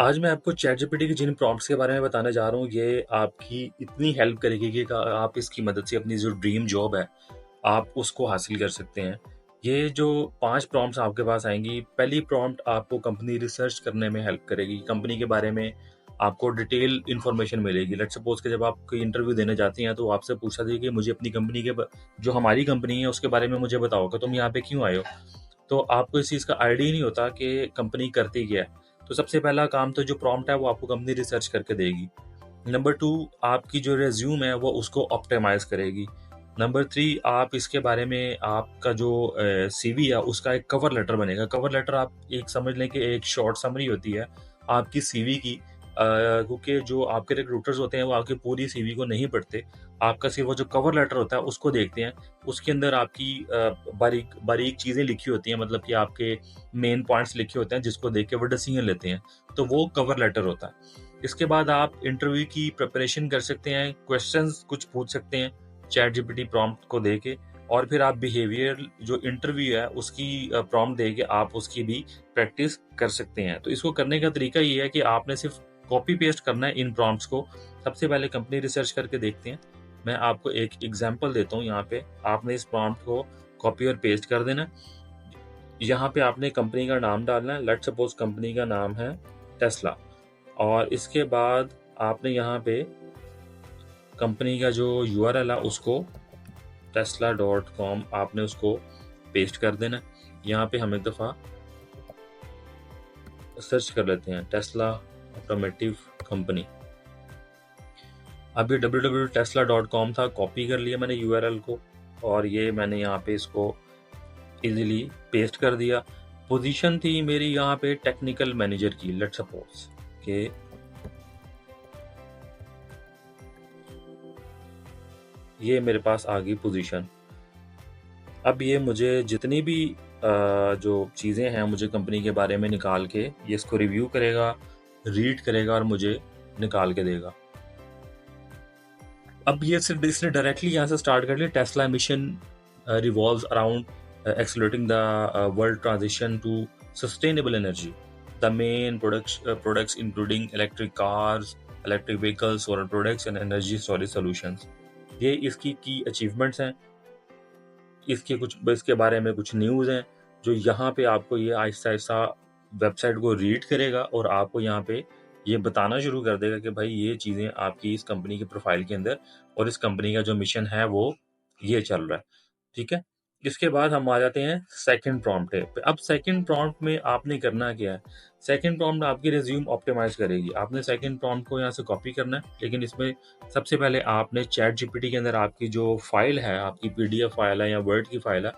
आज मैं आपको चैटजीपीटी की जिन प्रॉम्प्ट्स के बारे में बताने जा रहा हूँ, ये आपकी इतनी हेल्प करेगी कि आप इसकी मदद से अपनी जो ड्रीम जॉब है, आप उसको हासिल कर सकते हैं। ये जो 5 प्रॉम्प्ट्स आपके पास आएँगी, पहली प्रॉम्प्ट आपको कंपनी रिसर्च करने में हेल्प करेगी। कंपनी के बारे में आपको डिटेल इन्फॉर्मेशन मिलेगी। लेट्स सपोज़ कि जब आप कोई इंटरव्यू देने जाती हैं, तो आपसे पूछा जाए कि मुझे अपनी कंपनी के ब जो हमारी कंपनी है, उसके बारे में मुझे बताओ कि तुम यहाँ पे क्यों आए हो? तो आपको इस चीज़ का आइडिया ही नहीं होता कि कंपनी करती क्या है। तो सबसे पहला काम तो जो प्रॉम्प्ट है वो आपको कंपनी रिसर्च करके देगी। नंबर 2 आपकी जो रिज़्यूम है वो उसको ऑप्टिमाइज़ करेगी। नंबर 3 आप इसके बारे में आपका जो सीवी है उसका एक कवर लेटर बनेगा। कवर लेटर आप एक समझ लें कि एक शॉर्ट समरी होती है आपकी सीवी की। क्योंकि जो आपके रिक्रूटर्स होते हैं वो आपकी पूरी सीवी को नहीं पढ़ते। आपका सिर्फ़ वो जो कवर लेटर होता है उसको देखते हैं। उसके अंदर आपकी बारीक बारीक चीज़ें लिखी होती हैं, मतलब कि आपके मेन पॉइंट्स लिखे होते हैं जिसको देख के वो डिसीजन लेते हैं। तो वो कवर लेटर होता है। इसके बाद आप इंटरव्यू की प्रिपरेशन कर सकते हैं, क्वेश्चंस कुछ पूछ सकते हैं चैट जीपीटी प्रॉम्प्ट को दे के, और फिर आप बिहेवियर जो इंटरव्यू है उसकी प्रॉम्प्ट दे के आप उसकी भी प्रैक्टिस कर सकते हैं। तो इसको करने का तरीका ये है कि आपने सिर्फ कॉपी पेस्ट करना है इन प्रॉम्प्ट्स को। सबसे पहले कंपनी रिसर्च करके देखते हैं। मैं आपको एक एग्जांपल देता हूँ यहाँ पे। आपने इस प्रॉम्प्ट को कॉपी और पेस्ट कर देना है। यहाँ पे आपने कंपनी का नाम डालना है। लेट्स सपोज कंपनी का नाम है टेस्ला, और इसके बाद आपने यहाँ पे कंपनी का जो यूआरएल है उसको tesla.com आपने उसको पेस्ट कर देना है। यहाँ पे हम एक दफ़ा सर्च कर लेते हैं टेस्ला ऑटोमेटिव कंपनी। अब ये www.tesla.com था, कॉपी कर लिया मैंने यूआरएल को, और ये मैंने यहाँ पे इसको इजीली पेस्ट कर दिया। पोजीशन थी मेरी यहाँ पे टेक्निकल मैनेजर की। लेट्स सपोज कि ये मेरे पास आ गई पोजीशन। अब ये मुझे जितनी भी जो चीज़ें हैं मुझे कंपनी के बारे में निकाल के ये इसको रिव्यू करेगा, रीड करेगा और मुझे निकाल के देगा। अब ये सिर्फ इसने डायरेक्टली यहाँ से स्टार्ट कर लिया। Tesla mission revolves around accelerating the world transition to sustainable energy. The main products including electric cars, electric vehicles, solar products and energy storage solutions. ये इसकी की अचीवमेंट्स हैं। इसके बारे में कुछ न्यूज़ हैं जो यहाँ पे आपको ये आहिस्ता आहिस्ता वेबसाइट को रीड करेगा और आपको यहाँ पे ये बताना शुरू कर देगा कि भाई ये चीज़ें आपकी इस कंपनी के प्रोफाइल के अंदर, और इस कंपनी का जो मिशन है वो ये चल रहा है। ठीक है। इसके बाद हम आ जाते हैं सेकंड प्रॉम्प्ट पे। अब सेकंड प्रॉम्प्ट में आपने करना क्या है? सेकंड प्रॉम्प्ट आपकी रिज्यूम ऑप्टिमाइज करेगी। आपने सेकंड प्रॉम्प्ट को यहाँ से कॉपी करना है, लेकिन इसमें सबसे पहले आपने चैट जीपीटी के अंदर आपकी जो फाइल है, आपकी पीडीएफ फाइल है या वर्ड की फाइल है,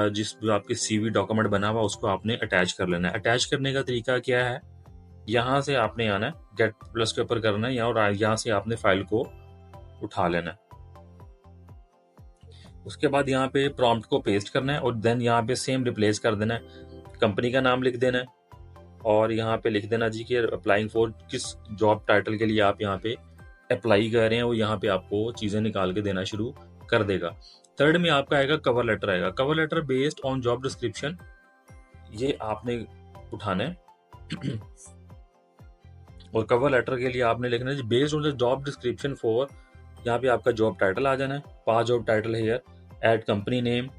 जिस जो आपकी सीवी डॉक्यूमेंट बना हुआ उसको आपने अटैच कर लेना है। अटैच करने का तरीका क्या है? यहाँ से आपने आना है, गेट प्लस के ऊपर करना है, और यहाँ से आपने फाइल को उठा लेना है। उसके बाद यहाँ पे प्रॉम्प्ट को पेस्ट करना है और देन यहाँ पे सेम रिप्लेस कर देना है। कंपनी का नाम लिख देना है और यहाँ पे लिख देना जी कि अप्लाइंग फॉर किस जॉब टाइटल के लिए आप यहाँ पे अप्लाई कर रहे हैं, वो यहाँ पे आपको चीज़ें निकाल के देना शुरू कर देगा। थर्ड में आपका आएगा कवर लेटर आएगा। Cover letter based on job description, ये आपने उठाना है। और कवर लेटर के लिए आपने लिखना है based on the job description for, यहाँ पे आपका जॉब टाइटल आ जाना है। 5 जॉब टाइटल है here, add company name,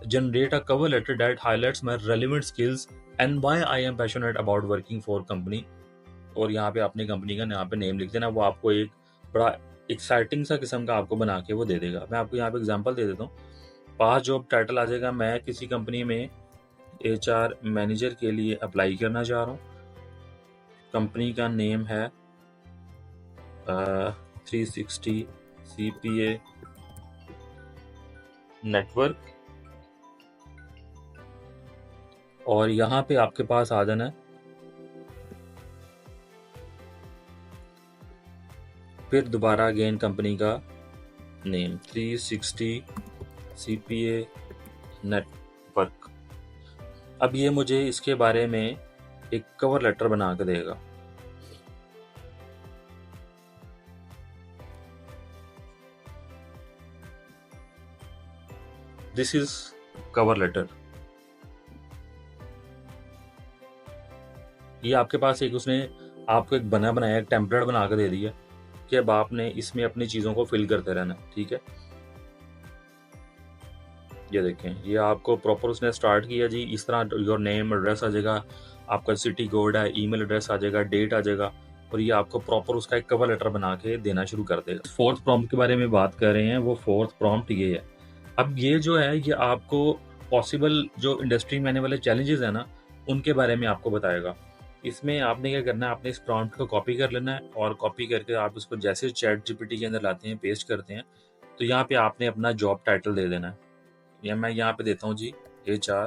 generate a cover letter that highlights my relevant skills and why I am passionate about working for company। और यहाँ पे अपनी कंपनी का यहाँ पे नेम लिख देना। वो आपको एक बड़ा एक्साइटिंग सा किस्म का आपको बना के वो दे देगा। मैं आपको यहाँ पे एग्जांपल दे देता हूँ। 5 जॉब टाइटल आ जाएगा। मैं किसी कंपनी में HR मैनेजर के लिए अप्लाई करना चाह रहा हूँ। कंपनी का नेम है 360 CPA नेटवर्क, और यहाँ पे आपके पास आ जाना है फिर दोबारा अगेन कंपनी का नेम 360 CPA नेटवर्क। अब ये मुझे इसके बारे में एक कवर लेटर बना के देगा। This is cover letter. ये आपके पास एक उसने आपको एक बना बनाया एक टेम्पलेट बना के दे दिया कि अब आपने इसमें अपनी चीज़ों को फिल करते रहना है, ठीक है। ये देखें, ये आपको प्रॉपर उसने स्टार्ट किया जी, इस तरह योर नेम एड्रेस आ जाएगा, आपका सिटी कोड है, ईमेल एड्रेस आ जाएगा, डेट आ जाएगा, और ये आपको प्रॉपर उसका एक कवर लेटर बना के देना शुरू कर देगा। फोर्थ प्रॉम्प्ट के बारे में बात कर रहे हैं, वो फोर्थ प्रॉम्प्ट ये है। अब ये जो है, ये आपको पॉसिबल जो इंडस्ट्री में आने वाले चैलेंजेस है ना, उनके बारे में आपको बताएगा। इसमें आपने क्या करना है, आपने इस प्रॉम्प्ट को कॉपी कर लेना है, और कॉपी करके आप इसको जैसे चैट जीपीटी के अंदर लाते हैं, पेस्ट करते हैं, तो यहाँ पे आपने अपना जॉब टाइटल दे देना है। या मैं यहाँ पे देता हूँ जी, HR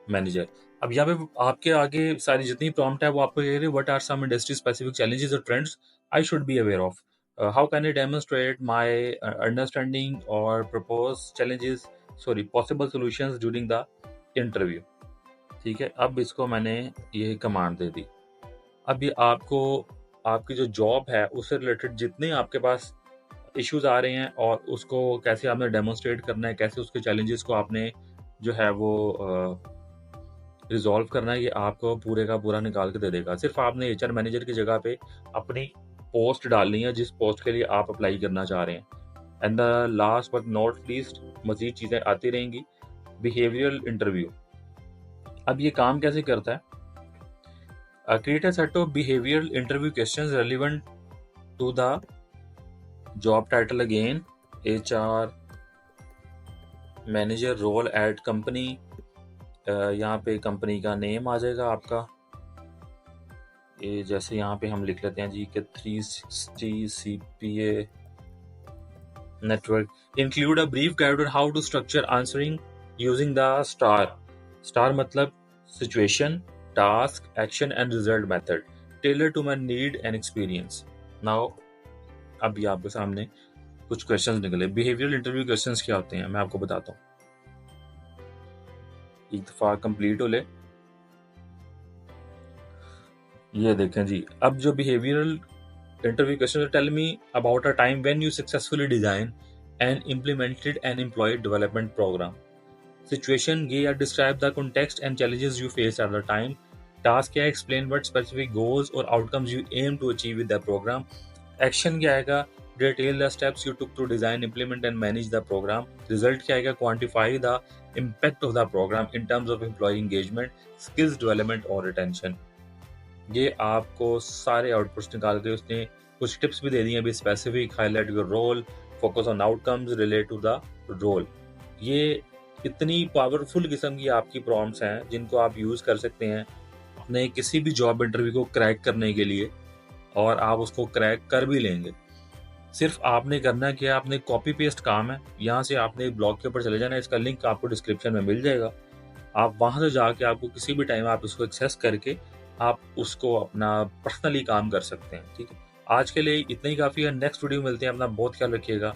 मैनेजर। अब यहाँ पे आपके आगे सारी जितनी प्रॉम्प्ट है वो आपको कह रही है, what are some industry specific challenges और trends I should be aware of, how can I demonstrate my understanding और propose challenges, sorry possible solutions during the interview. ठीक है, अब इसको मैंने ये कमांड दे दी। अब ये आपको आपकी जो जॉब है उससे रिलेटेड जितने आपके पास इश्यूज आ रहे हैं, और उसको कैसे आपने डेमोन्स्ट्रेट करना है, कैसे उसके चैलेंजेस को आपने जो है वो रिजॉल्व करना है, ये आपको पूरे का पूरा निकाल के दे देगा। सिर्फ आपने HR मैनेजर की जगह पे अपनी पोस्ट डालनी है, जिस पोस्ट के लिए आप अप्लाई करना चाह रहे हैं। And the last but not least, मजीद चीज़ें आती रहेंगी। बिहेवियरल इंटरव्यू, अब ये काम कैसे करता है? Create a set of behavioural interview questions relevant to the job title, again HR manager, role at company, यहाँ पे कंपनी का नेम आ जाएगा आपका। ये जैसे यहाँ पे हम लिख लेते हैं जी कि 360 CPA network, include a brief guide on how to structure answering using the STAR मतलब situation, task, action and result method, tailor to my need and experience. Now अब ये आपके सामने कुछ क्वेश्चंस निकले। बिहेवियरल इंटरव्यू क्वेश्चंस क्या होते हैं मैं आपको बताता हूँ, एक दफा कंप्लीट हो ले। ये देखें जी, अब जो behavioural interview question, tell me about a time when you successfully design and implemented an employee development programme. Situation ये या describe the context and challenges you face at the time. Task क्या है, एक्सप्लेन व्हाट स्पेसिफिक गोल्स और outcomes you aim to achieve with the programme. Action क्या आएगा, detail the steps you took to design, implement and manage the programme. Result क्या आएगा, quantify the impact of the programme in terms of employee engagement, skills development और retention. ये आपको सारे outputs निकाल के उसने कुछ टिप्स भी दे दी हैं, अभी specific, highlight your role, focus on outcomes relate to the role. ये इतनी पावरफुल किस्म की आपकी प्रॉम्प्ट्स हैं जिनको आप यूज़ कर सकते हैं अपने किसी भी जॉब इंटरव्यू को क्रैक करने के लिए, और आप उसको क्रैक कर भी लेंगे। सिर्फ आपने करना क्या, आपने कॉपी पेस्ट काम है, यहाँ से आपने ब्लॉग के ऊपर चले जाना है, इसका लिंक आपको डिस्क्रिप्शन में मिल जाएगा। आप वहाँ से जाके आपको किसी भी टाइम आप उसको एक्सेस करके आप उसको अपना पर्सनली काम कर सकते हैं। ठीक है, आज के लिए इतना ही काफ़ी है। नेक्स्ट वीडियो मिलते हैं, अपना बहुत ख्याल रखिएगा।